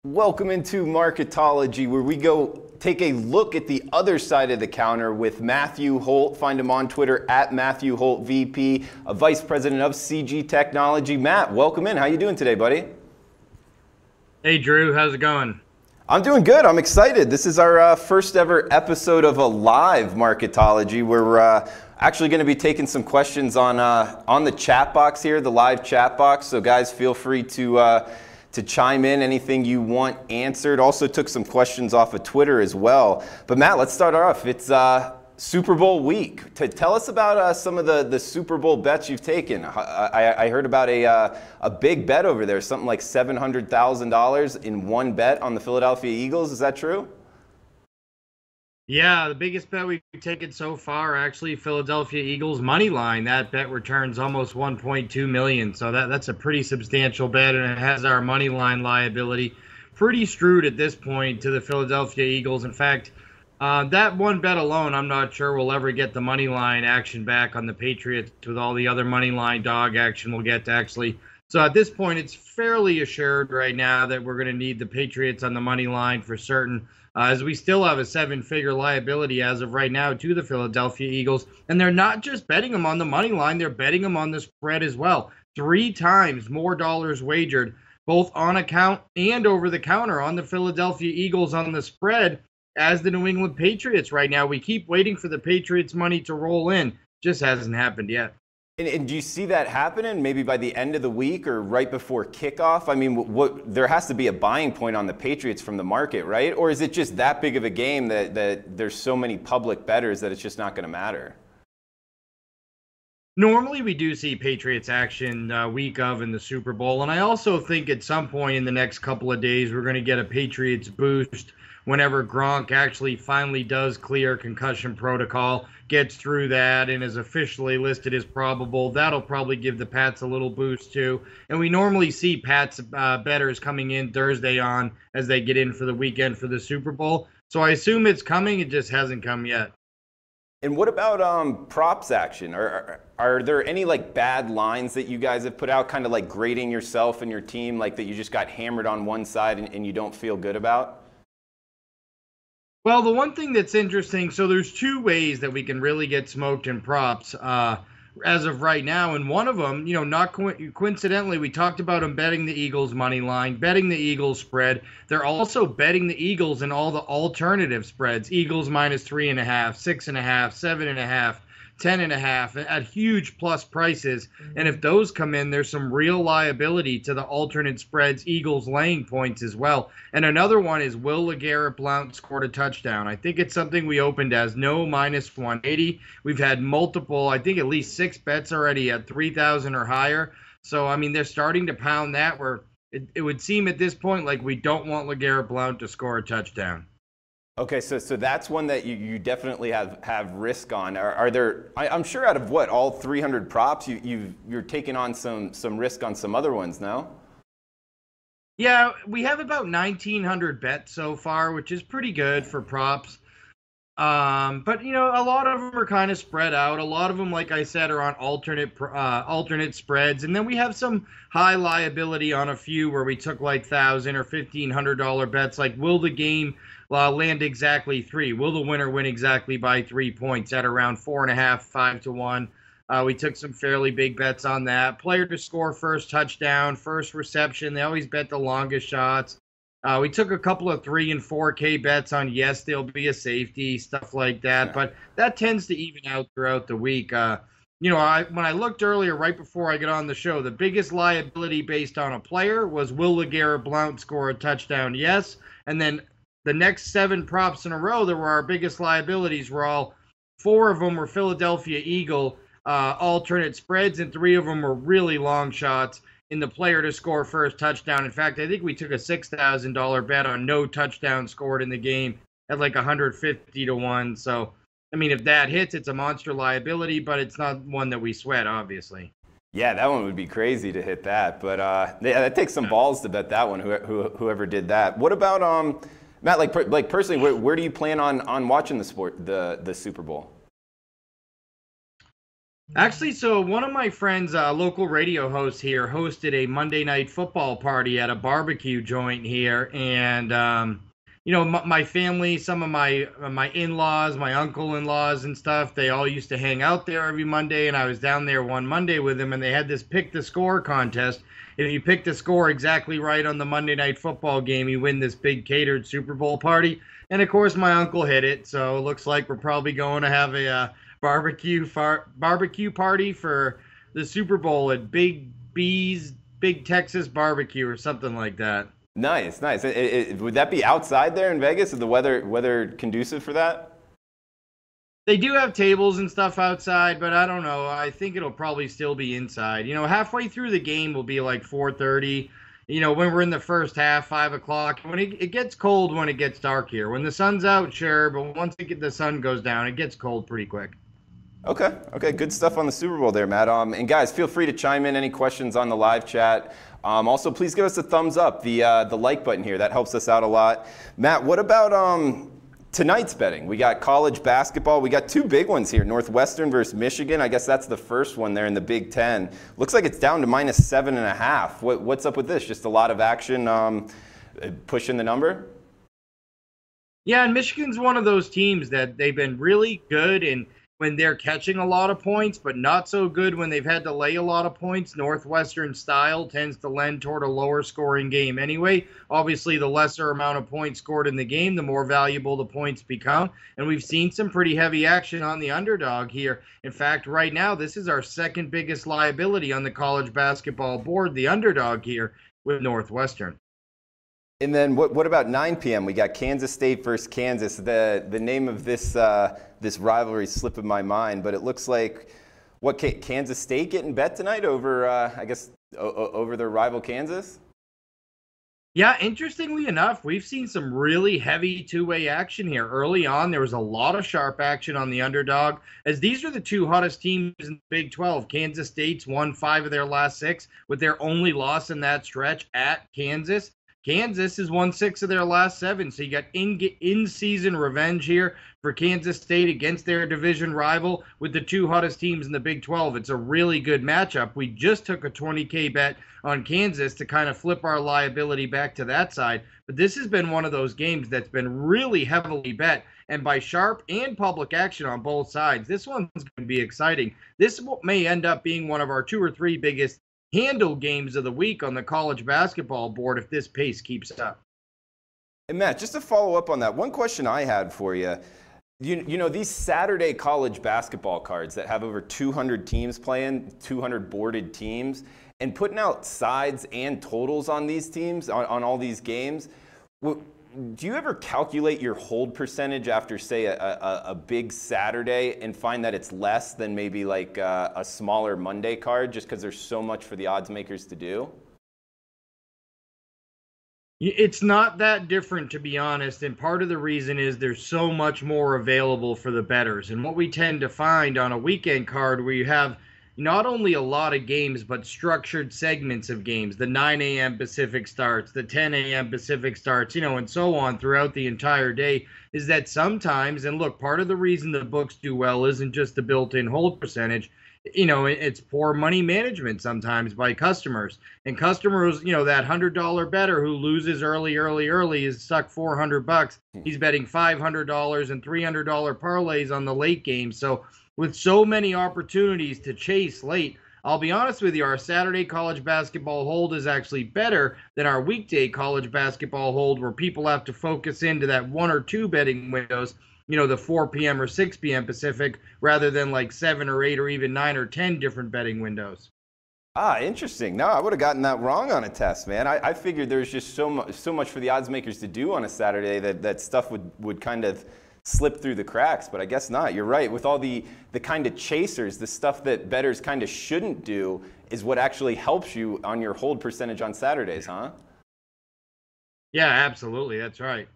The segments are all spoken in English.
Welcome into Marketology, where we go take a look at the other side of the counter with Matthew Holt. Find him on Twitter at Matthew Holt VP, a Vice President of CG Technology. Matt, welcome in. How you doing today, buddy? Hey, Drew. How's it going? I'm doing good. I'm excited. This is our first ever episode of a live Marketology. We're actually going to be taking some questions on the chat box here, the live chat box. So guys, feel free to chime in anything you want answered. Also took some questions off of Twitter as well. But Matt, let's start off. It's Super Bowl week. Tell us about some of the Super Bowl bets you've taken. I heard about a big bet over there, something like $700,000 in one bet on the Philadelphia Eagles. Is that true? Yeah, the biggest bet we've taken so far, actually, Philadelphia Eagles money line. That bet returns almost $1.2 million. So that's a pretty substantial bet, and it has our money line liability pretty screwed at this point to the Philadelphia Eagles. In fact, that one bet alone, I'm not sure we'll ever get the money line action back on the Patriots with all the other money line dog action we'll get, actually. So at this point, it's fairly assured right now that we're going to need the Patriots on the money line for certain, as we still have a seven-figure liability as of right now to the Philadelphia Eagles. And they're not just betting them on the money line, they're betting them on the spread as well. 3 times more dollars wagered, both on account and over the counter on the Philadelphia Eagles on the spread as the New England Patriots right now. We keep waiting for the Patriots money to roll in. Just hasn't happened yet. And do you see that happening maybe by the end of the week or right before kickoff? I mean, there has to be a buying point on the Patriots from the market, right? Or is it just that big of a game that there's so many public bettors that it's just not going to matter? Normally, we do see Patriots action week of in the Super Bowl. And I also think at some point in the next couple of days, we're going to get a Patriots boost whenever Gronk actually finally does clear concussion protocol, gets through that, and is officially listed as probable. That'll probably give the Pats a little boost too. And we normally see Pats bettors coming in Thursday on as they get in for the weekend for the Super Bowl. So I assume it's coming. It just hasn't come yet. And what about props action? Are there any like bad lines that you guys have put out, kind of like grading yourself and your team, like that you just got hammered on one side and you don't feel good about? Well, the one thing that's interesting, so there's 2 ways that we can really get smoked in props as of right now. And one of them, not coincidentally, we talked about them betting the Eagles money line, betting the Eagles spread. They're also betting the Eagles in all the alternative spreads. Eagles minus 3.5, 6.5, 7.5. 10.5 at huge plus prices. And if those come in, there's some real liability to the alternate spreads, Eagles laying points as well. And another one is, will LeGarrette Blount scored a touchdown? I think it's something we opened as no minus 180. We've had multiple, I think at least 6 bets already at 3,000 or higher. So, I mean, they're starting to pound that where it would seem at this point like we don't want LeGarrette Blount to score a touchdown. Okay, so that's one that you definitely have risk on. Are there? I'm sure out of what, all 300 props, you're taking on some risk on some other ones, no? Yeah, we have about 1,900 bets so far, which is pretty good for props. But a lot of them are kind of spread out. A lot of them, like I said, are on alternate spreads, and then we have some high liability on a few where we took like $1,000 or $1,500 bets. Like, will the game land exactly 3? Will the winner win exactly by 3 points at around 4.5, 5 to 1? We took some fairly big bets on that. Player to score first touchdown, first reception. They always bet the longest shots. We took a couple of 3 and 4K bets on yes, there'll be a safety, stuff like that. Yeah. But that tends to even out throughout the week. When I looked earlier, right before I get on the show, the biggest liability based on a player was, will LeGarrette Blount score a touchdown? Yes. And then the next 7 props in a row that were our biggest liabilities were all 4 of them were Philadelphia Eagle alternate spreads, and 3 of them were really long shots in the player to score first touchdown. In fact, I think we took a $6,000 bet on no touchdown scored in the game at like 150 to 1. So, I mean, if that hits, it's a monster liability, but it's not one that we sweat, obviously. Yeah, that one would be crazy to hit that. But yeah, that takes some balls to bet that one, whoever did that. What about Matt, like personally, where do you plan on watching the Super Bowl? Actually, so one of my friends, local radio host here, hosted a Monday night football party at a barbecue joint here, and my family, some of my in-laws, my uncle-in-laws and stuff, they all used to hang out there every Monday, and I was down there one Monday with them, and they had this pick the score contest. If you pick the score exactly right on the Monday night football game, you win this big catered Super Bowl party. And of course, my uncle hit it, so it looks like we're probably going to have a barbecue party for the Super Bowl at Big B's Big Texas Barbecue or something like that. Nice, nice. Would that be outside there in Vegas? Is the weather conducive for that? They do have tables and stuff outside, but I don't know. I think it'll probably still be inside. Halfway through the game will be like 4:30. When we're in the first half, 5 o'clock. When it gets cold when it gets dark here. When the sun's out, sure, but once the sun goes down, it gets cold pretty quick. Okay, good stuff on the Super Bowl there, Matt. And guys, feel free to chime in any questions on the live chat. Also, please give us a thumbs up, the like button here. That helps us out a lot. Matt, what about tonight's betting? We got college basketball. We got two big ones here, Northwestern versus Michigan. I guess that's the first one there in the Big Ten. Looks like it's down to -7.5. What's up with this? Just a lot of action pushing the number? Yeah, and Michigan's one of those teams that they've been really good in when they're catching a lot of points, but not so good when they've had to lay a lot of points. Northwestern style tends to lend toward a lower scoring game anyway. Obviously, the lesser amount of points scored in the game, the more valuable the points become. And we've seen some pretty heavy action on the underdog here. In fact, right now, this is our second biggest liability on the college basketball board, the underdog here with Northwestern. And then what about 9 p.m.? We got Kansas State versus Kansas. The name of this this rivalry is slipping my mind, but it looks like Kansas State getting bet tonight over I guess over their rival Kansas. Yeah, interestingly enough, we've seen some really heavy two-way action here. Early on, there was a lot of sharp action on the underdog, as these are the two hottest teams in the Big 12. Kansas State's won 5 of their last 6, with their only loss in that stretch at Kansas. Kansas has won 6 of their last 7, so you got in-season revenge here for Kansas State against their division rival with the two hottest teams in the Big 12. It's a really good matchup. We just took a $20K bet on Kansas to kind of flip our liability back to that side, but this has been one of those games that's been really heavily bet, and by sharp and public action on both sides. This one's going to be exciting. This may end up being one of our 2 or 3 biggest handle games of the week on the college basketball board if this pace keeps up. And Matt, just to follow up on that, one question I had for you. You know, these Saturday college basketball cards that have over 200 teams playing, 200 boarded teams, and putting out sides and totals on these teams, on all these games, do you ever calculate your hold percentage after, say, a big Saturday and find that it's less than maybe like a smaller Monday card just because there's so much for the odds makers to do? It's not that different, to be honest, and part of the reason is there's so much more available for the bettors. And what we tend to find on a weekend card where you have not only a lot of games, but structured segments of games, the 9 a.m. Pacific starts, the 10 a.m. Pacific starts, and so on throughout the entire day, is that sometimes, and look, part of the reason the books do well isn't just the built-in hold percentage. It's poor money management sometimes by customers. And customers, that $100 bettor who loses early is stuck $400. He's betting $500 and $300 parlays on the late game. So with so many opportunities to chase late, I'll be honest with you, our Saturday college basketball hold is actually better than our weekday college basketball hold, where people have to focus into that 1 or 2 betting windows, the 4 p.m. or 6 p.m. Pacific, rather than like 7 or 8 or even 9 or 10 different betting windows. Interesting. No, I would have gotten that wrong on a test, man. I figured there's just so much for the odds makers to do on a Saturday that stuff would kind of slip through the cracks, but I guess not. You're right. With all the kind of chasers, the stuff that bettors kind of shouldn't do is what actually helps you on your hold percentage on Saturdays, huh? Yeah, absolutely. That's right.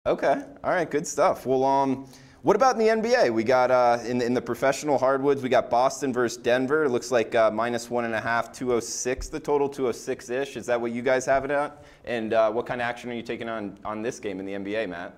Okay. All right. Good stuff. Well, what about in the NBA? We got in the professional hardwoods, we got Boston versus Denver. It looks like -1.5, 206, the total, 206-ish. Is that what you guys have it at? And what kind of action are you taking on this game in the NBA, Matt?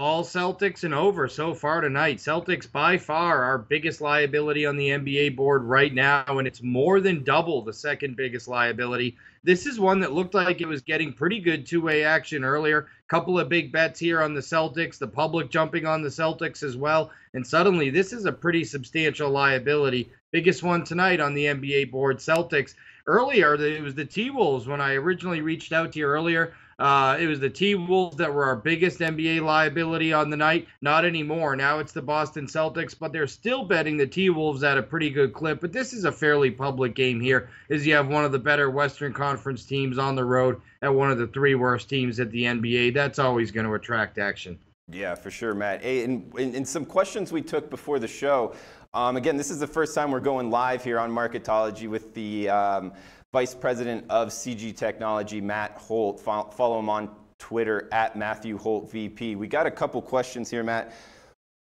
All Celtics and over so far tonight. Celtics by far our biggest liability on the NBA board right now, and it's more than double the second biggest liability. This is one that looked like it was getting pretty good two-way action earlier. Couple of big bets here on the Celtics, the public jumping on the Celtics as well, and suddenly this is a pretty substantial liability. Biggest one tonight on the NBA board, Celtics. Earlier, it was the T-Wolves when I originally reached out to you earlier. It was the T-Wolves that were our biggest NBA liability on the night. Not anymore. Now it's the Boston Celtics, but they're still betting the T-Wolves at a pretty good clip. But this is a fairly public game here, as you have one of the better Western Conference teams on the road at one of the three worst teams at the NBA. That's always going to attract action. Yeah, for sure, Matt. Hey, and some questions we took before the show. Again, this is the first time we're going live here on Marketology with the Vice President of CG Technology, Matt Holt. Follow him on Twitter at Matthew Holt VP. We got a couple questions here, Matt,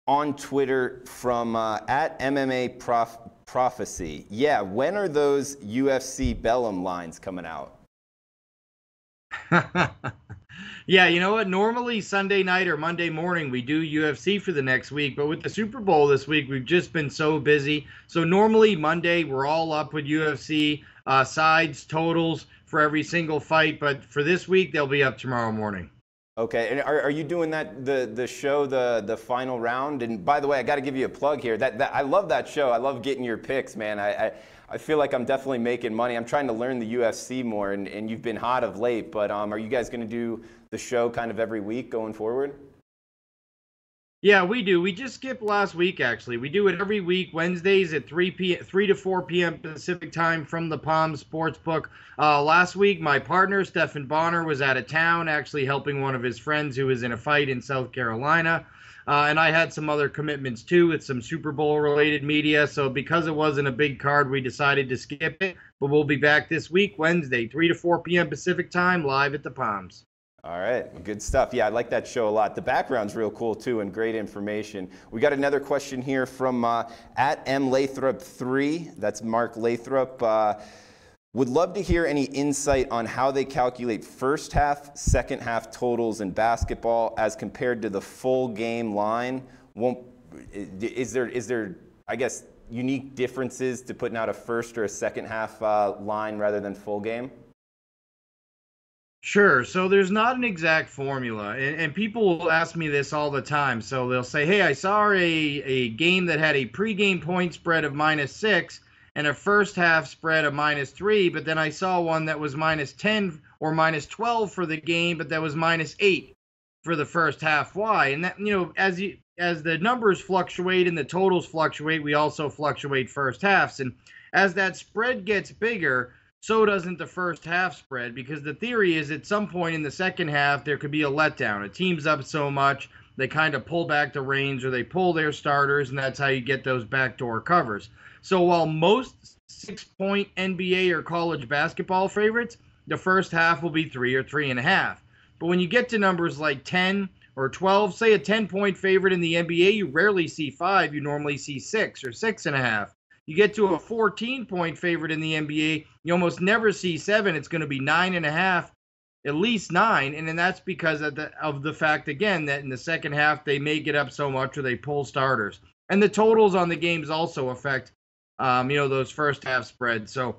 on Twitter from at MMA Prophecy. Yeah, when are those UFC Bellum lines coming out? Yeah, you know what? Normally Sunday night or Monday morning we do UFC for the next week, but with the Super Bowl this week, we've just been so busy. So normally Monday we're all up with UFC sides, totals for every single fight, but for this week they'll be up tomorrow morning. Okay, and are you doing that the show, the final round? And by the way, I got to give you a plug here. That I love that show. I love getting your picks, man. I feel like I'm definitely making money. I'm trying to learn the UFC more, and you've been hot of late. But are you guys going to do the show kind of every week going forward? Yeah, we do. We just skipped last week, actually. We do it every week, Wednesdays at 3 to 4 p.m. Pacific time from the Palms Sportsbook. Last week, my partner, Stephan Bonner, was out of town, actually helping one of his friends who was in a fight in South Carolina. And I had some other commitments, too, with some Super Bowl-related media. So because it wasn't a big card, we decided to skip it. But we'll be back this week, Wednesday, 3 to 4 p.m. Pacific time, live at the Palms. All right, good stuff. Yeah, I like that show a lot. The background's real cool, too, and great information. We got another question here from at mlathrop3. That's Mark Lathrop. Would love to hear any insight on how they calculate first half, second half totals in basketball as compared to the full game line. Is there, I guess, unique differences to putting out a first or a second half line rather than full game? Sure. So there's not an exact formula, and people will ask me this all the time. So they'll say, hey, I saw a game that had a pregame point spread of -6 and a first half spread of -3, but then I saw one that was -10 or -12 for the game, but that was -8 for the first half. Why? And that, you know, as the numbers fluctuate and the totals fluctuate, we also fluctuate first halves. And as that spread gets bigger, so doesn't the first half spread, because the theory is at some point in the second half there could be a letdown. A team's up so much, they kind of pull back the reins or they pull their starters, and that's how you get those backdoor covers. So while most 6-point NBA or college basketball favorites, the first half will be 3 or 3.5. But when you get to numbers like 10 or 12, say a 10-point favorite in the NBA, you rarely see 5, you normally see 6 or 6.5. You get to a 14-point favorite in the NBA, you almost never see 7. It's going to be 9.5, at least 9. And then that's because of the fact, again, that in the second half they may get up so much or they pull starters. And the totals on the games also affect, those first half spreads. So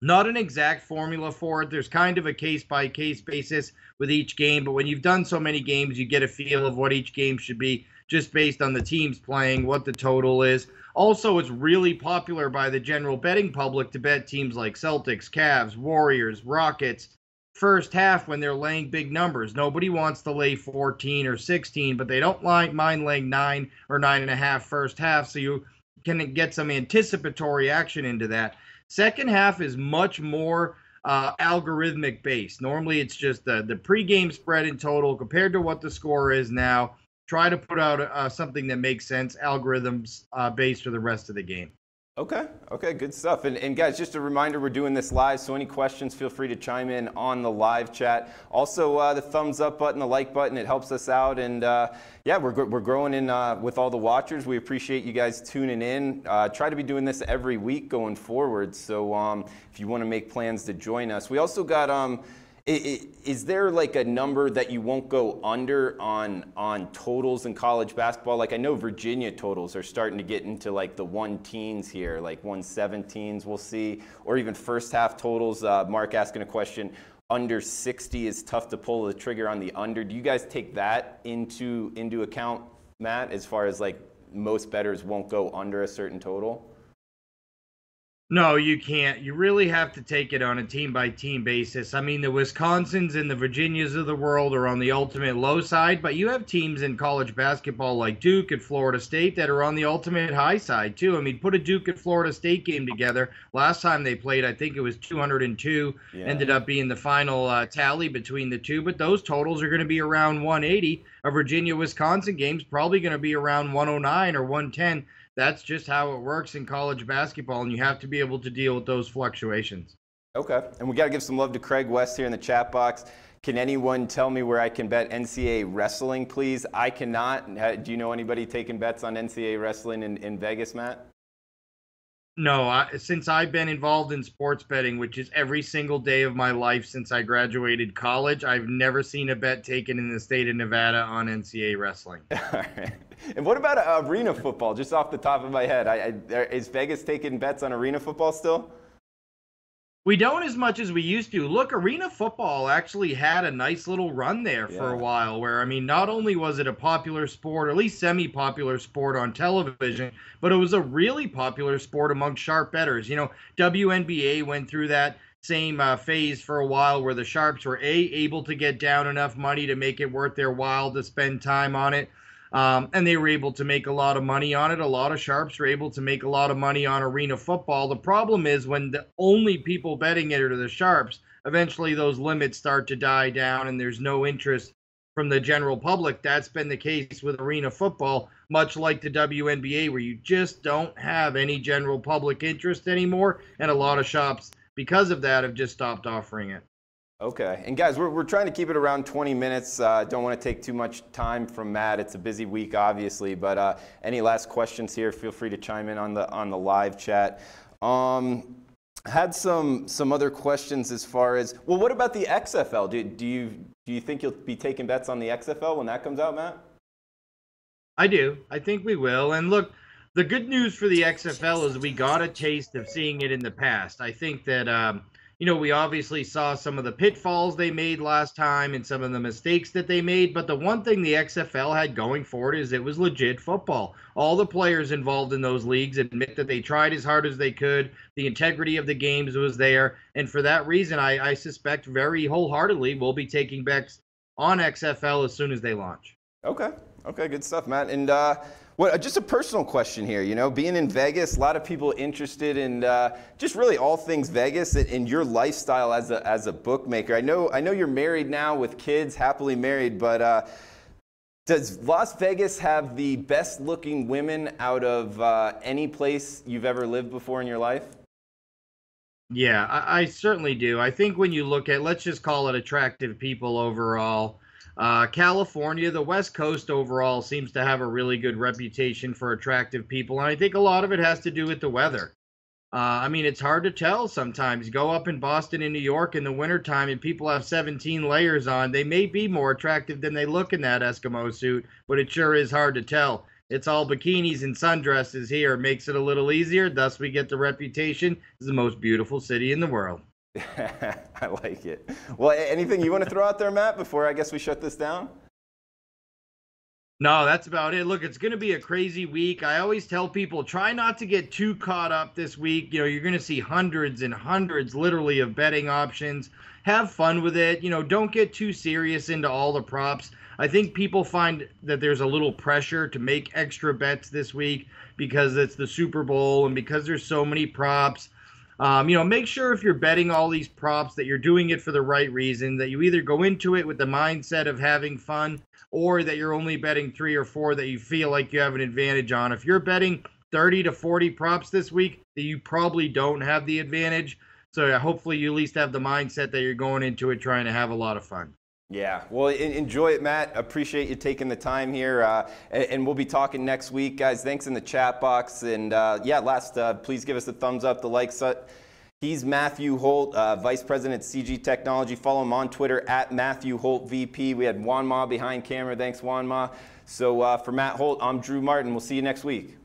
not an exact formula for it. There's kind of a case-by-case basis with each game. But when you've done so many games, you get a feel of what each game should be just based on the teams playing, what the total is. Also, it's really popular by the general betting public to bet teams like Celtics, Cavs, Warriors, Rockets, first half when they're laying big numbers. Nobody wants to lay 14 or 16, but they don't mind laying 9 or 9.5 first half, so you can get some anticipatory action into that. Second half is much more algorithmic based. Normally, it's just the pregame spread in total compared to what the score is now. Try to put out something that makes sense, algorithms based for the rest of the game. Okay, good stuff. And guys, just a reminder, we're doing this live, so any questions, feel free to chime in on the live chat. Also, the thumbs up button, the like button, it helps us out. And yeah, we're growing in with all the watchers. We appreciate you guys tuning in. Try to be doing this every week going forward. So if you want to make plans to join us. We also got Is there like a number that you won't go under on totals in college basketball? Like I know Virginia totals are starting to get into like the 1-teens here, like 1-17s we'll see, or even first half totals. Mark asking a question, under 60 is tough to pull the trigger on the under. Do you guys take that into account, Matt, as far as like most bettors won't go under a certain total? No, you can't. You really have to take it on a team-by-team basis. I mean, the Wisconsins and the Virginias of the world are on the ultimate low side, but you have teams in college basketball like Duke and Florida State that are on the ultimate high side, too. I mean, put a Duke and Florida State game together. Last time they played, I think it was 202. Yeah. Ended up being the final tally between the two, but those totals are going to be around 180. A Virginia-Wisconsin game's probably going to be around 109 or 110. That's just how it works in college basketball, and you have to be able to deal with those fluctuations. Okay, and we got to give some love to Craig West here in the chat box. Can anyone tell me where I can bet NCAA wrestling, please? I cannot. Do you know anybody taking bets on NCAA wrestling in Vegas, Matt? No, since I've been involved in sports betting, which is every single day of my life since I graduated college, I've never seen a bet taken in the state of Nevada on NCAA wrestling. All right. And what about arena football? Just off the top of my head, is Vegas taking bets on arena football still? We don't as much as we used to. Look, arena football actually had a nice little run there for a while where, I mean, not only was it a popular sport, or at least semi-popular sport on television, but it was a really popular sport among sharp bettors. You know, WNBA went through that same phase for a while where the sharps were able to get down enough money to make it worth their while to spend time on it. And they were able to make a lot of money on it. A lot of sharps were able to make a lot of money on arena football. The problem is when the only people betting it are the sharps, eventually those limits start to die down and there's no interest from the general public. That's been the case with arena football, much like the WNBA, where you just don't have any general public interest anymore. And a lot of shops, because of that, have just stopped offering it. Okay. And guys, we're trying to keep it around 20 minutes. Don't want to take too much time from Matt. It's a busy week, obviously. But any last questions here, feel free to chime in on the live chat. Had some other questions as far as, well, what about the XFL? Do you think you'll be taking bets on the XFL when that comes out, Matt? I do. I think we will. And look, the good news for the XFL is we got a taste of seeing it in the past. I think that you know, we obviously saw some of the pitfalls they made last time and some of the mistakes that they made. But the one thing the XFL had going for it is it was legit football. All the players involved in those leagues admit that they tried as hard as they could. The integrity of the games was there. And for that reason, I suspect very wholeheartedly we'll be taking bets on XFL as soon as they launch. Okay. Okay, good stuff, Matt. And just a personal question here. You know, being in Vegas, a lot of people interested in just really all things Vegas and your lifestyle as a bookmaker. I know you're married now with kids, happily married, but does Las Vegas have the best-looking women out of any place you've ever lived before in your life? Yeah, I certainly do. I think when you look at, let's just call it attractive people overall, California, the West Coast overall seems to have a really good reputation for attractive people. And I think a lot of it has to do with the weather. I mean, it's hard to tell sometimes. You go up in Boston and New York in the wintertime and people have 17 layers on. They may be more attractive than they look in that Eskimo suit, but it sure is hard to tell. It's all bikinis and sundresses here. It makes it a little easier. Thus, we get the reputation as the most beautiful city in the world. I like it. Well, anything you want to throw out there, Matt, before I guess we shut this down? No, that's about it. Look, it's going to be a crazy week. I always tell people, try not to get too caught up this week. You know, you're going to see hundreds and hundreds, literally, of betting options. Have fun with it. You know, don't get too serious into all the props. I think people find that there's a little pressure to make extra bets this week because it's the Super Bowl and because there's so many props. You know, make sure if you're betting all these props that you're doing it for the right reason, that you either go into it with the mindset of having fun or that you're only betting 3 or 4 that you feel like you have an advantage on. If you're betting 30 to 40 props this week, that you probably don't have the advantage. So hopefully you at least have the mindset that you're going into it trying to have a lot of fun. Yeah, well, enjoy it, Matt. Appreciate you taking the time here, and we'll be talking next week, guys. Thanks in the chat box, and yeah, please give us a thumbs up, the likes. He's Matthew Holt, Vice President CG Technology. Follow him on Twitter at Matthew Holt VP. We had Juan Ma behind camera. Thanks, Juan Ma. So for Matt Holt, I'm Drew Martin. We'll see you next week.